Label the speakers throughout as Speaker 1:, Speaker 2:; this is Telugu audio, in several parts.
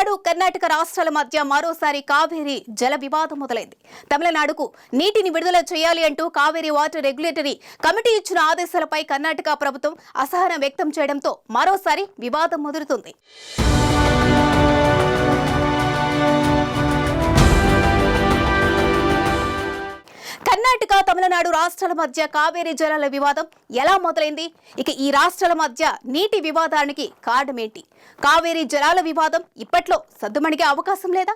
Speaker 1: తమిళనాడు కర్ణాటక రాష్ట్రాల మధ్య మరోసారి కావేరీ జల వివాదం మొదలైంది. తమిళనాడుకు నీటిని విడుదల చేయాలి అంటూ కావేరీ వాటర్ రెగ్యులేటరీ కమిటీ ఇచ్చిన ఆదేశాలపై కర్ణాటక ప్రభుత్వం అసహనం వ్యక్తం చేయడంతో మరోసారి వివాదం ముదురుతుంది. కర్ణాటక తమిళనాడు రాష్ట్రాల మధ్య కావేరీ జలాల వివాదం ఎలా మొదలైంది? ఇక ఈ రాష్ట్రాల మధ్య నీటి వివాదానికి కారణమేంటి? కావేరీ జలాల వివాదం ఇప్పట్లో సద్దుమణిగే అవకాశం లేదా?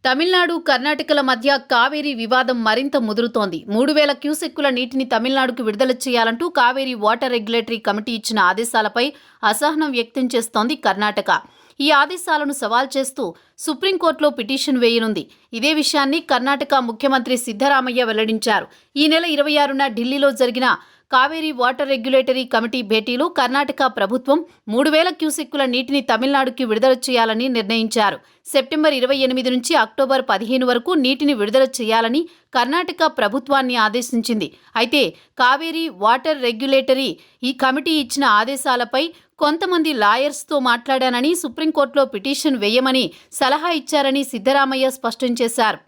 Speaker 2: తమిళనాడు కర్ణాటకల మధ్య కావేరీ వివాదం మరింత ముదురుతోంది. 3000 క్యూసెక్కుల నీటిని తమిళనాడుకు విడుదల చేయాలంటూ కావేరీ వాటర్ రెగ్యులేటరీ కమిటీ ఇచ్చిన ఆదేశాలపై అసహనం వ్యక్తం చేస్తోంది కర్ణాటక. ఈ ఆదేశాలను సవాల్ చేస్తూ సుప్రీంకోర్టులో పిటిషన్ వేయనుంది. ఇదే విషయాన్ని కర్ణాటక ముఖ్యమంత్రి సిద్ధరామయ్య వెల్లడించారు. ఈ నెల 26న ఢిల్లీలో జరిగిన కావేరీ వాటర్ రెగ్యులేటరీ కమిటీ భేటీలో కర్ణాటక ప్రభుత్వం 3000 క్యూసెక్కుల నీటిని తమిళనాడుకి విడుదల చేయాలని నిర్ణయించారు. సెప్టెంబర్ 28 నుంచి అక్టోబర్ 15 వరకు నీటిని విడుదల చేయాలని కర్ణాటక ప్రభుత్వాన్ని ఆదేశించింది. అయితే కావేరీ వాటర్ రెగ్యులేటరీ ఈ కమిటీ ఇచ్చిన ఆదేశాలపై కొంతమంది లాయర్స్తో మాట్లాడానని, సుప్రీంకోర్టులో పిటిషన్ వేయమని సలహా ఇచ్చారని సిద్ధరామయ్య స్పష్టం చేశారు.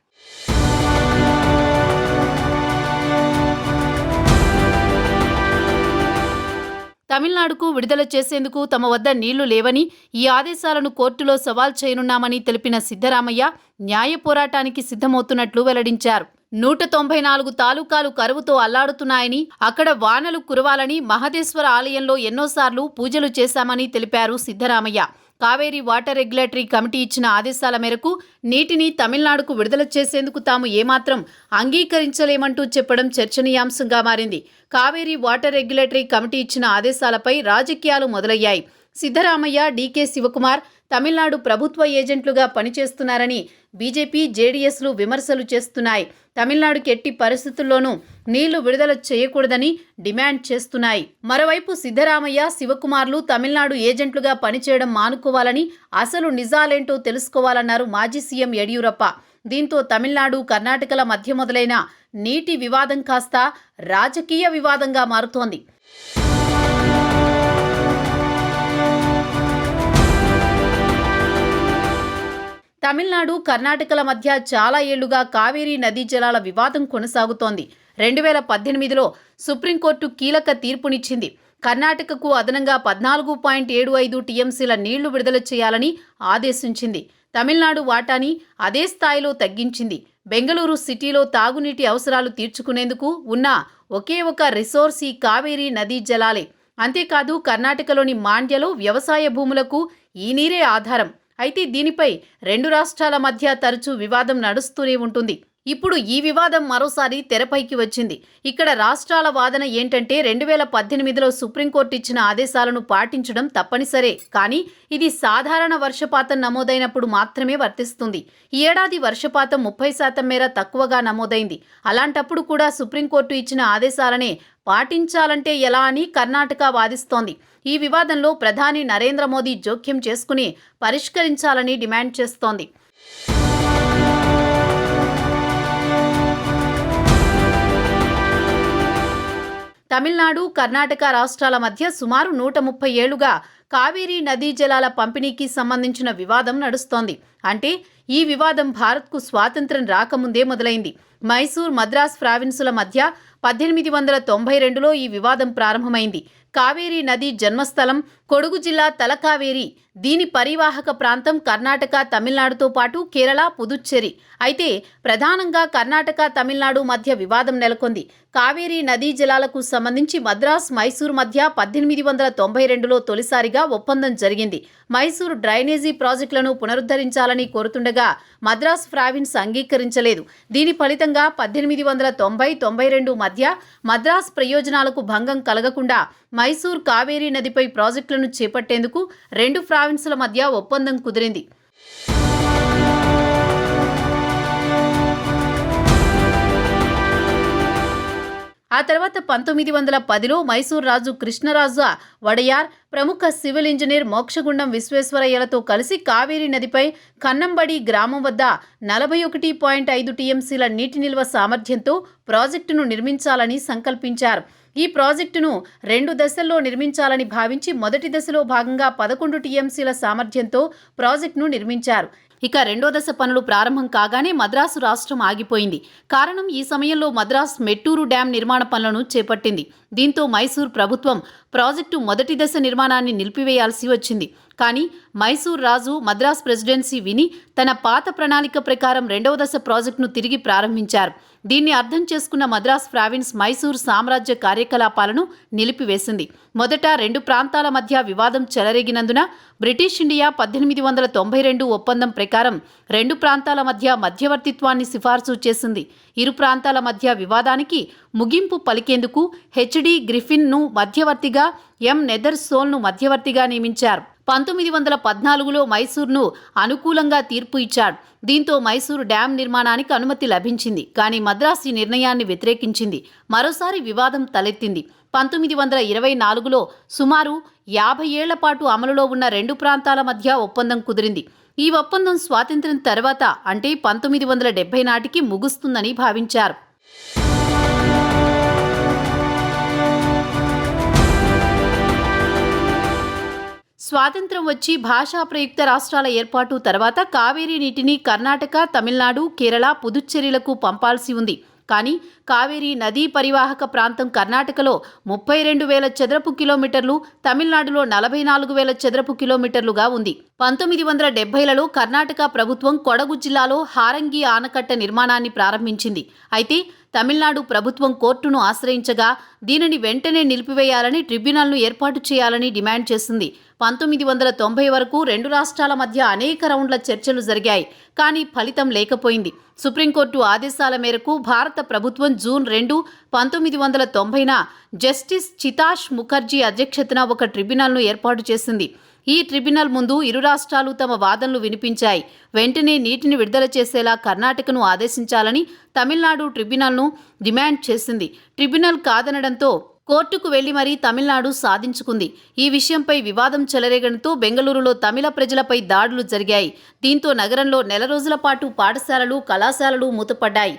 Speaker 2: తమిళనాడుకు విడుదల చేసేందుకు తమ వద్ద నీళ్లు లేవని, ఈ ఆదేశాలను కోర్టులో సవాల్ చేయనున్నామని తెలిపిన సిద్ధరామయ్య న్యాయ పోరాటానికి సిద్ధమవుతున్నట్లు వెల్లడించారు. 194 తాలూకాలు కరువుతో అల్లాడుతున్నాయని, అక్కడ వానలు కురవాలని మహదేశ్వర ఆలయంలో ఎన్నోసార్లు పూజలు చేశామని తెలిపారు Siddaramaiah. Kaveri water regulatory committee ఇచ్చిన ఆదేశాల మేరకు నీటిని తమిళనాడుకు విడుదల చేసేందుకు తాము ఏమాత్రం అంగీకరించలేమంటూ చెప్పడం చర్చనీయాంశంగా మారింది. కావేరీ వాటర్ రెగ్యులేటరీ కమిటీ ఇచ్చిన ఆదేశాలపై రాజకీయాలు మొదలయ్యాయి. సిద్ధరామయ్య, డీకే శివకుమార్ తమిళనాడు ప్రభుత్వ ఏజెంట్లుగా పనిచేస్తున్నారని బీజేపీ, జేడీఎస్లు విమర్శలు చేస్తున్నాయి. తమిళనాడుకి ఎట్టి పరిస్థితుల్లోనూ నీళ్లు విడుదల చేయకూడదని డిమాండ్ చేస్తున్నాయి. మరోవైపు సిద్ధరామయ్య, శివకుమార్లు తమిళనాడు ఏజెంట్లుగా పనిచేయడం మానుకోవాలని, అసలు నిజాలేంటో తెలుసుకోవాలన్నారు మాజీ సీఎం యడియూరప్ప. దీంతో తమిళనాడు, కర్ణాటకల మధ్య మొదలైన నీటి వివాదం కాస్త రాజకీయ వివాదంగా మారుతోంది. తమిళనాడు, కర్ణాటకల మధ్య చాలా ఏళ్లుగా కావేరీ నదీ జలాల వివాదం కొనసాగుతోంది. 2018లో సుప్రీంకోర్టు కీలక తీర్పునిచ్చింది. కర్ణాటకకు అదనంగా 14.75 టీఎంసీల నీళ్లు విడుదల చేయాలని ఆదేశించింది. తమిళనాడు వాటాని అదే స్థాయిలో తగ్గించింది. బెంగళూరు సిటీలో తాగునీటి అవసరాలు తీర్చుకునేందుకు ఉన్న ఒకే ఒక రిసోర్స్ ఈ కావేరీ నదీ జలాలే. అంతేకాదు కర్ణాటకలోని మాండ్యలో వ్యవసాయ భూములకు ఈ నీరే ఆధారం. అయితే దీనిపై రెండు రాష్ట్రాల మధ్య తరచూ వివాదం నడుస్తూనే ఉంటుంది. ఇప్పుడు ఈ వివాదం మరోసారి తెరపైకి వచ్చింది. ఇక్కడ రాష్ట్రాల వాదన ఏంటంటే 2018లో సుప్రీంకోర్టు ఇచ్చిన ఆదేశాలను పాటించడం తప్పనిసరే, కానీ ఇది సాధారణ వర్షపాతం నమోదైనప్పుడు మాత్రమే వర్తిస్తుంది. ఈ ఏడాది వర్షపాతం 30% మేర తక్కువగా నమోదైంది. అలాంటప్పుడు కూడా సుప్రీంకోర్టు ఇచ్చిన ఆదేశాలనే పాటించాలంటే ఎలా అని కర్ణాటక వాదిస్తోంది. ఈ వివాదంలో ప్రధాని నరేంద్ర మోదీ జోక్యం చేసుకుని పరిష్కరించాలని డిమాండ్ చేస్తోంది. తమిళనాడు, కర్ణాటక రాష్ట్రాల మధ్య సుమారు 130 ఏళ్లుగా కావేరీ నదీ జలాల పంపిణీకి సంబంధించిన వివాదం నడుస్తోంది. అంటే ఈ వివాదం భారత్కు స్వాతంత్ర్యం రాకముందే మొదలైంది. మైసూర్, మద్రాస్ ప్రావిన్సుల మధ్య 1892లో ఈ వివాదం ప్రారంభమైంది. కావేరీ నదీ జన్మస్థలం కొడుగు జిల్లా తలకావేరి. దీని పరివాహక ప్రాంతం కర్ణాటక, తమిళనాడుతో పాటు కేరళ, పుదుచ్చేరి. అయితే ప్రధానంగా కర్ణాటక, తమిళనాడు మధ్య వివాదం నెలకొంది. కావేరీ నదీ జలాలకు సంబంధించి మద్రాస్, మైసూర్ మధ్య 1892లో తొలిసారిగా ఒప్పందం జరిగింది. మైసూర్ డ్రైనేజీ ప్రాజెక్టులను పునరుద్ధరించాలని కోరుతుండగా మద్రాస్ ప్రావిన్స్ అంగీకరించలేదు. దీని ఫలితంగా 1890-92 మధ్య మద్రాస్ ప్రయోజనాలకు భంగం కలగకుండా మైసూర్ కావేరీ నదిపై ప్రాజెక్టులను చేపట్టేందుకు రెండు ప్రావిన్సుల మధ్య ఒప్పందం కుదిరింది. ఆ తర్వాత 1910లో మైసూర్ రాజు కృష్ణరాజు వడయార్, ప్రముఖ సివిల్ ఇంజనీర్ మోక్షగుండం విశ్వేశ్వరయ్యలతో కలిసి కావేరీ నదిపై కన్నంబడి గ్రామం వద్ద 41.5 టీఎంసీల నీటి నిల్వ సామర్థ్యంతో ప్రాజెక్టును నిర్మించాలని సంకల్పించారు. ఈ ప్రాజెక్టును 2 దశల్లో నిర్మించాలని భావించి మొదటి దశలో భాగంగా 11 టీఎంసీల సామర్థ్యంతో ప్రాజెక్టును నిర్మించారు. ఇక రెండో దశ పనులు ప్రారంభం కాగానే మద్రాసు రాష్ట్రం ఆగిపోయింది. కారణం ఈ సమయంలో మద్రాస్ మెట్టూరు డ్యాం నిర్మాణ పనులను చేపట్టింది. దీంతో మైసూర్ ప్రభుత్వం ప్రాజెక్టు మొదటి దశ నిర్మాణాన్ని నిలిపివేయాల్సి వచ్చింది. కానీ మైసూర్ రాజు మద్రాస్ ప్రెసిడెన్సీ విని తన పాత ప్రణాళిక ప్రకారం రెండవ దశ ప్రాజెక్టును తిరిగి ప్రారంభించారు. దీన్ని అర్థం చేసుకున్న మద్రాస్ ప్రావిన్స్ మైసూర్ సామ్రాజ్య కార్యకలాపాలను నిలిపివేసింది. మొదట 2 ప్రాంతాల మధ్య వివాదం చెలరేగినందున బ్రిటిష్ ఇండియా 1892 ఒప్పందం ప్రకారం 2 ప్రాంతాల మధ్య మధ్యవర్తిత్వాన్ని సిఫార్సు చేసింది. ఇరు ప్రాంతాల మధ్య వివాదానికి ముగింపు పలికేందుకు హెచ్డి గ్రిఫిన్ను మధ్యవర్తిగా, ఎం నెదర్సోల్ను మధ్యవర్తిగా నియమించారు. 1914లో మైసూర్ను అనుకూలంగా తీర్పు ఇచ్చాడు. దీంతో మైసూరు డ్యాం నిర్మాణానికి అనుమతి లభించింది. కానీ మద్రాస్ ఈ నిర్ణయాన్ని వ్యతిరేకించింది. మరోసారి వివాదం తలెత్తింది. 1924లో సుమారు 50 ఏళ్ల పాటు అమలులో ఉన్న 2 ప్రాంతాల మధ్య ఒప్పందం కుదిరింది. ఈ ఒప్పందం స్వాతంత్ర్యం తర్వాత అంటే 1970 నాటికి ముగుస్తుందని భావించారు. స్వాతంత్ర్యం వచ్చి భాషా ప్రయుక్త రాష్ట్రాల ఏర్పాటు తర్వాత కావేరీ నీటిని కర్ణాటక, తమిళనాడు, కేరళ, పుదుచ్చేరిలకు పంపాల్సి ఉంది. కానీ కావేరీ నదీ పరివాహక ప్రాంతం కర్ణాటకలో 32,000 చదరపు కిలోమీటర్లు, తమిళనాడులో 44,000 చదరపు కిలోమీటర్లుగా ఉంది. 1970లలో కర్ణాటక ప్రభుత్వం కొడగు జిల్లాలో హారంగి ఆనకట్ట నిర్మాణాన్ని ప్రారంభించింది. అయితే తమిళనాడు ప్రభుత్వం కోర్టును ఆశ్రయించగా దీనిని వెంటనే నిలిపివేయాలని, ట్రిబ్యునల్ను ఏర్పాటు చేయాలని డిమాండ్ చేసింది. 1990 వరకు 2 రాష్ట్రాల మధ్య అనేక రౌండ్ల చర్చలు జరిగాయి. కానీ ఫలితం లేకపోయింది. సుప్రీంకోర్టు ఆదేశాల మేరకు భారత ప్రభుత్వం జూన్ 2, 1990న జస్టిస్ చితాష్ ముఖర్జీ అధ్యక్షతన ఒక ట్రిబ్యునల్ను ఏర్పాటు చేసింది. ఈ ట్రిబ్యునల్ ముందు ఇరు రాష్ట్రాలు తమ వాదనలు వినిపించాయి. వెంటనే నీటిని విడుదల చేసేలా కర్ణాటకను ఆదేశించాలని తమిళనాడు ట్రిబ్యునల్ను డిమాండ్ చేసింది. ట్రిబ్యునల్ కాదనడంతో కోర్టుకు వెళ్లి మరీ తమిళనాడు సాధించుకుంది. ఈ విషయంపై వివాదం చెలరేగడంతో బెంగళూరులో తమిళ ప్రజలపై దాడులు జరిగాయి. దీంతో నగరంలో నెల రోజుల పాటు పాఠశాలలు, కళాశాలలు మూతపడ్డాయి.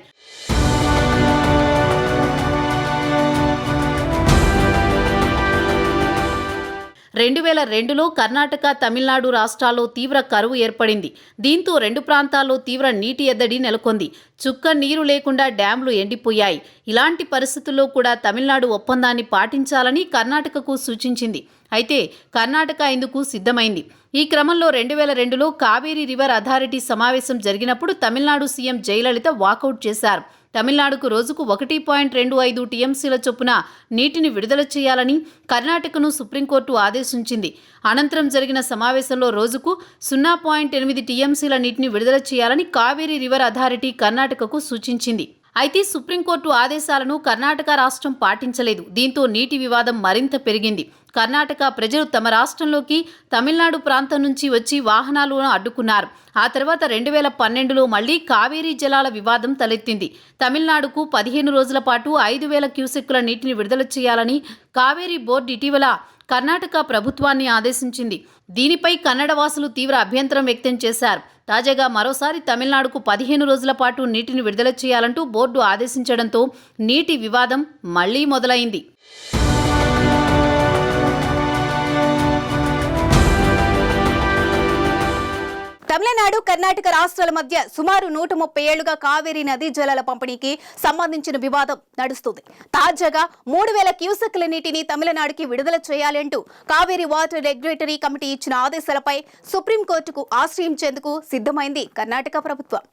Speaker 2: 2002లో కర్ణాటక, తమిళనాడు రాష్ట్రాల్లో తీవ్ర కరువు ఏర్పడింది. దీంతో 2 ప్రాంతాల్లో తీవ్ర నీటి ఎద్దడి నెలకొంది. చుక్క నీరు లేకుండా డ్యాంలు ఎండిపోయాయి. ఇలాంటి పరిస్థితుల్లో కూడా తమిళనాడు ఒప్పందాన్ని పాటించాలని కర్ణాటకకు సూచించింది. అయితే కర్ణాటక ఇందుకు సిద్ధమైంది. ఈ క్రమంలో 2002లో కావేరీ రివర్ అథారిటీ సమావేశం జరిగినప్పుడు తమిళనాడు సీఎం జయలలిత వాకౌట్ చేశారు. తమిళనాడుకు రోజుకు 1.25 టీఎంసీల చొప్పున నీటిని విడుదల చేయాలని కర్ణాటకను సుప్రీంకోర్టు ఆదేశించింది. అనంతరం జరిగిన సమావేశంలో రోజుకు 0.8 టీఎంసీల నీటిని విడుదల చేయాలని కావేరీ రివర్ అథారిటీ కర్ణాటకకు సూచించింది. అయితే సుప్రీంకోర్టు ఆదేశాలను కర్ణాటక రాష్ట్రం పాటించలేదు. దీంతో నీటి వివాదం మరింత పెరిగింది. కర్ణాటక ప్రజలు తమ రాష్ట్రంలోకి తమిళనాడు ప్రాంతం నుంచి వచ్చి వాహనాలను అడ్డుకున్నారు. ఆ తర్వాత 2012లో మళ్లీ కావేరీ జలాల వివాదం తలెత్తింది. తమిళనాడుకు 15 రోజుల పాటు 5,000 క్యూసెక్కుల నీటిని విడుదల చేయాలని కావేరీ బోర్డు ఇటీవల కర్ణాటక ప్రభుత్వాన్ని ఆదేశించింది. దీనిపై కన్నడవాసులు తీవ్ర అభ్యంతరం వ్యక్తం చేశారు. తాజాగా మరోసారి తమిళనాడుకు 15 రోజుల పాటు నీటిని విడుదల చేయాలంటూ బోర్డు ఆదేశించడంతో నీటి వివాదం మళ్లీ మొదలైంది.
Speaker 1: తమిళనాడు, కర్ణాటక రాష్ట్రాల మధ్య సుమారు 130 ఏళ్లుగా కావేరీ నదీ జలాల పంపిణీకి సంబంధించిన వివాదం నడుస్తుంది. తాజాగా 3,000 క్యూసెక్కుల నీటిని తమిళనాడుకి విడుదల చేయాలి అంటూ కావేరీ వాటర్ రెగ్యులేటరీ కమిటీ ఇచ్చిన ఆదేశాలపై సుప్రీంకోర్టుకు ఆశ్రయించేందుకు సిద్ధమైంది కర్ణాటక ప్రభుత్వం.